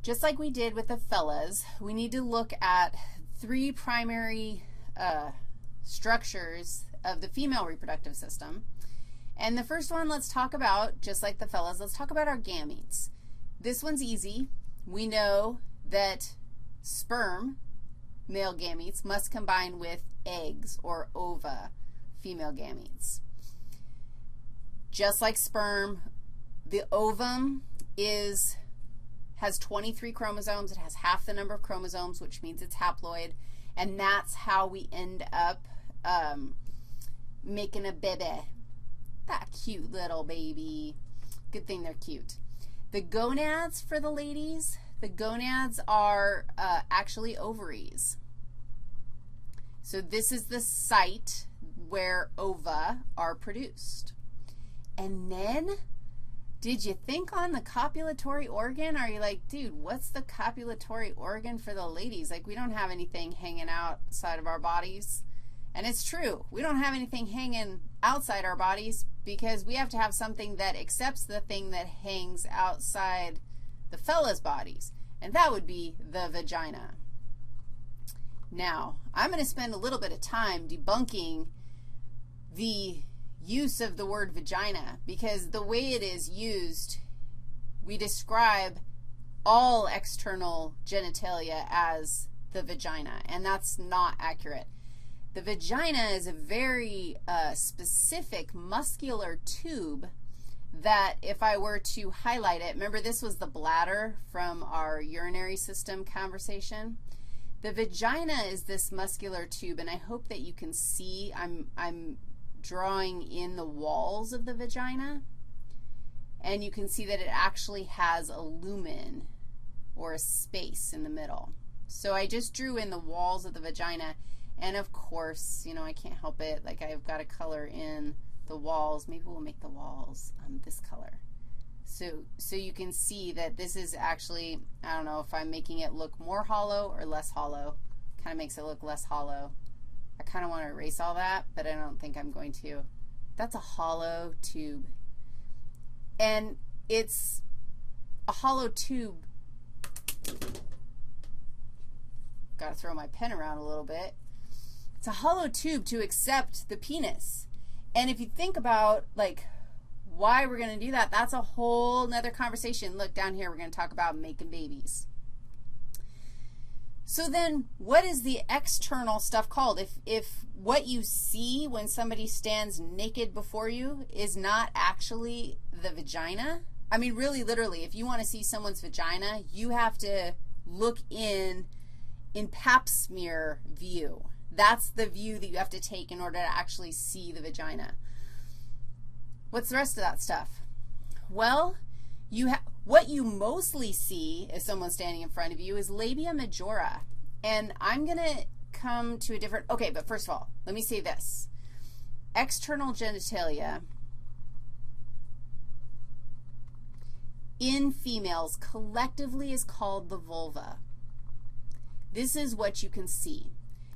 Just like we did with the fellas, we need to look at three primary structures of the female reproductive system. And the first one, let's talk about, just like the fellas, let's talk about our gametes. This one's easy. We know that sperm, male gametes, must combine with eggs or ova, female gametes. Just like sperm, the ovum has 23 chromosomes. It has half the number of chromosomes, which means it's haploid, and that's how we end up making a baby. That cute little baby. Good thing they're cute. The gonads for the ladies, the gonads are actually ovaries. So this is the site where ova are produced. And then, did you think on the copulatory organ? Are you like, dude, what's the copulatory organ for the ladies? Like, we don't have anything hanging outside of our bodies. And it's true. We don't have anything hanging outside our bodies because we have to have something that accepts the thing that hangs outside the fellas' bodies, and that would be the vagina. Now, I'm going to spend a little bit of time debunking the use of the word vagina because the way it is used, we describe all external genitalia as the vagina, and that's not accurate. The vagina is a very specific muscular tube that if I were to highlight it, remember this was the bladder from our urinary system conversation. The vagina is this muscular tube, and I hope that you can see I'm drawing in the walls of the vagina, and you can see that it actually has a lumen or a space in the middle. So I just drew in the walls of the vagina. And, of course, you know, I can't help it. Like, I've got to color in the walls. Maybe we'll make the walls this color. So you can see that this is actually, I don't know if I'm making it look more hollow or less hollow. Kind of makes it look less hollow. I kind of want to erase all that, but I don't think I'm going to. That's a hollow tube. And it's a hollow tube. Got to throw my pen around a little bit. It's a hollow tube to accept the penis. And if you think about, like, why we're going to do that, that's a whole nother conversation. Look, down here we're going to talk about making babies. So then what is the external stuff called? If what you see when somebody stands naked before you is not actually the vagina, I mean, really, literally, if you want to see someone's vagina, you have to look in pap smear view. That's the view that you have to take in order to actually see the vagina. What's the rest of that stuff? Well, what you mostly see if someone's standing in front of you is labia majora. And I'm going to come to a different, okay, but first of all, let me say this. External genitalia in females collectively is called the vulva. This is what you can see.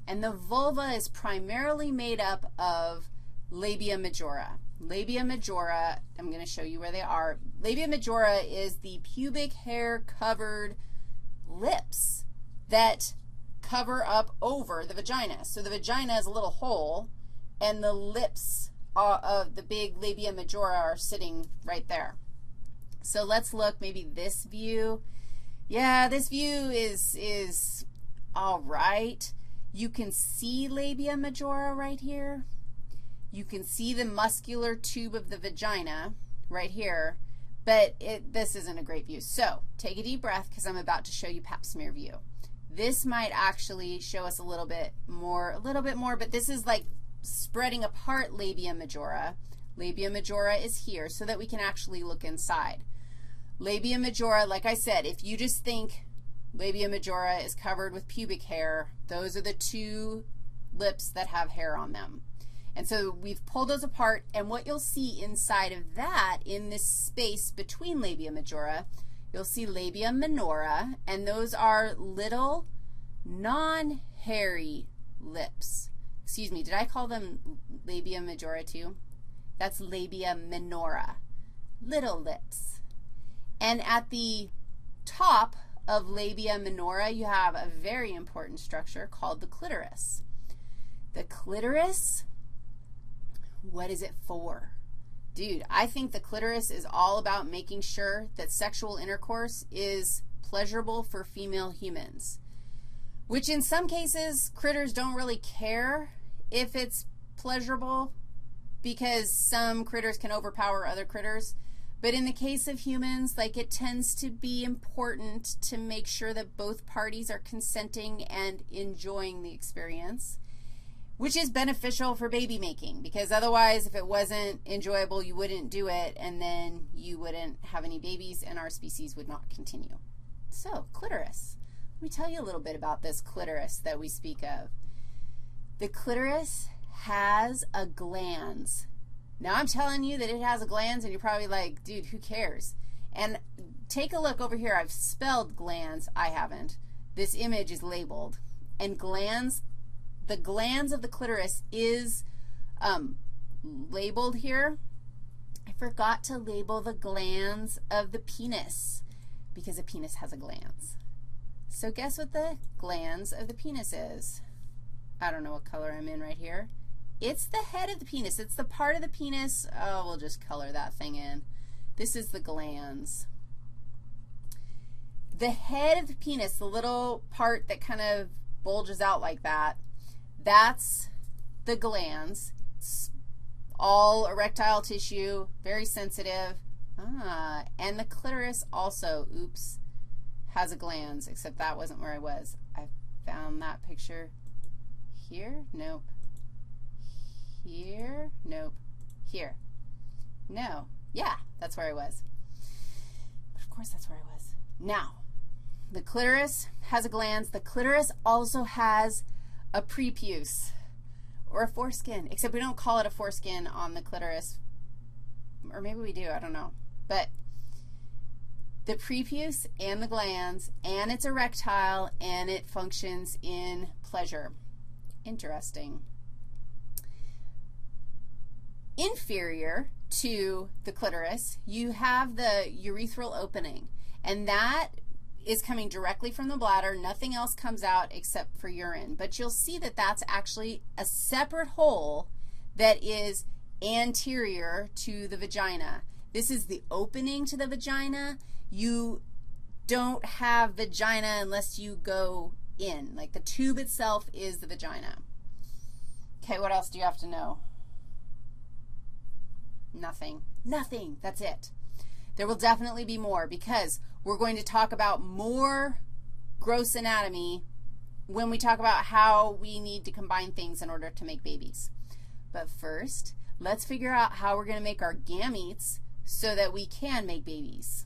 And the vulva is primarily made up of labia majora. Labia majora, I'm going to show you where they are. Labia majora is the pubic hair covered lips that cover up over the vagina. So the vagina is a little hole, and the lips of the big labia majora are sitting right there. So let's look, maybe this view. Yeah, this view is all right. You can see labia majora right here. You can see the muscular tube of the vagina right here, but this isn't a great view. So take a deep breath because I'm about to show you pap smear view. This might actually show us a little bit more, but this is like spreading apart labia majora. Labia majora is here so that we can actually look inside. Labia majora, like I said, if you just think labia majora is covered with pubic hair, those are the two lips that have hair on them. And so we've pulled those apart, and what you'll see inside of that, in this space between labia majora, you'll see labia minora, and those are little non-hairy lips. Excuse me, did I call them labia majora too? That's labia minora, little lips. And at the top of labia minora, you have a very important structure called the clitoris. The clitoris, what is it for? Dude, I think the clitoris is all about making sure that sexual intercourse is pleasurable for female humans, which in some cases, critters don't really care if it's pleasurable because some critters can overpower other critters. But in the case of humans, like, it tends to be important to make sure that both parties are consenting and enjoying the experience, which is beneficial for baby making, because otherwise if it wasn't enjoyable, you wouldn't do it, and then you wouldn't have any babies and our species would not continue. So, clitoris. Let me tell you a little bit about this clitoris that we speak of. The clitoris has a glans. Now, I'm telling you that it has a glans, and you're probably like, dude, who cares? And take a look over here. I've spelled glans. I haven't. This image is labeled. And glans, the glans of the clitoris is labeled here. I forgot to label the glans of the penis because a penis has a glans. So guess what the glans of the penis is? I don't know what color I'm in right here. It's the head of the penis. It's the part of the penis. Oh, we'll just color that thing in. This is the glans. The head of the penis, the little part that kind of bulges out like that, that's the glans. It's all erectile tissue, very sensitive. And the clitoris also, oops, has a glans, except that wasn't where I was. I found that picture here. Nope. Here. Nope. Here. No. Yeah, that's where I was. But of course that's where I was. Now, the clitoris has a glans. The clitoris also has a prepuce or a foreskin, except we don't call it a foreskin on the clitoris. Or maybe we do. I don't know. But the prepuce and the glans, and it's erectile, and it functions in pleasure. Interesting. Inferior to the clitoris, you have the urethral opening, and that is coming directly from the bladder. Nothing else comes out except for urine. But you'll see that that's actually a separate hole that is anterior to the vagina. This is the opening to the vagina. You don't have vagina unless you go in. Like, the tube itself is the vagina. Okay, what else do you have to know? Nothing. Nothing. That's it. There will definitely be more because we're going to talk about more gross anatomy when we talk about how we need to combine things in order to make babies. But first, let's figure out how we're going to make our gametes so that we can make babies.